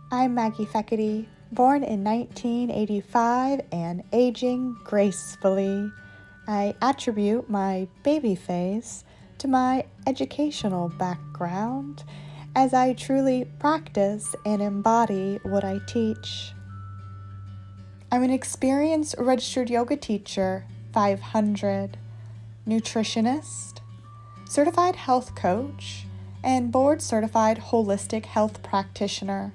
I'm Maggie Fekete, born in 1985 and aging gracefully. I attribute my baby face to my educational background, as I truly practice and embody what I teach. I'm an experienced registered yoga teacher, 500, nutritionist, certified health coach, and board-certified holistic health practitioner.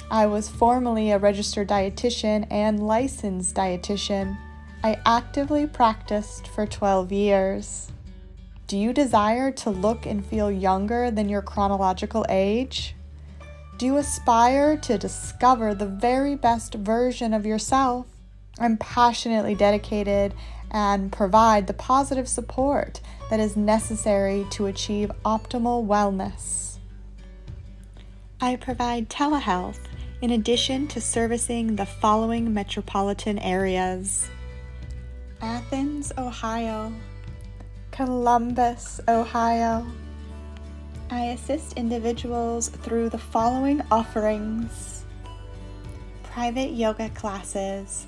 I was formerly a registered dietitian and licensed dietitian. I actively practiced for 12 years. Do you desire to look and feel younger than your chronological age? Do you aspire to discover the very best version of yourself? I'm passionately dedicated and provide the positive support that is necessary to achieve optimal wellness. I provide telehealth in addition to servicing the following metropolitan areas: Athens, Ohio; Columbus, Ohio. I assist individuals through the following offerings: private yoga classes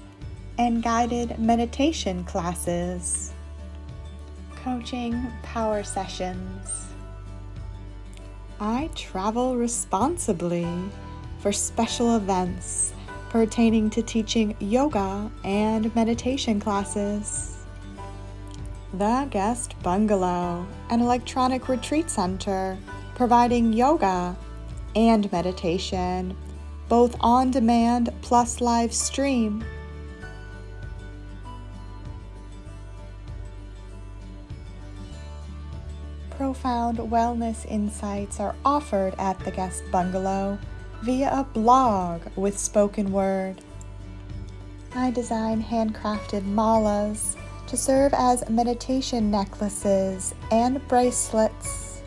and guided meditation classes, coaching power sessions. I travel responsibly for special events pertaining to teaching yoga and meditation classes. The Guest Bungalow, an electronic retreat center providing yoga and meditation, both on demand plus live stream. Profound wellness insights are offered at the Guest Bungalow via a blog with spoken word. I design handcrafted malas to serve as meditation necklaces and bracelets.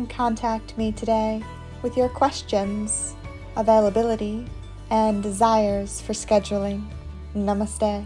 Contact me today with your questions, availability, and desires for scheduling. Namaste.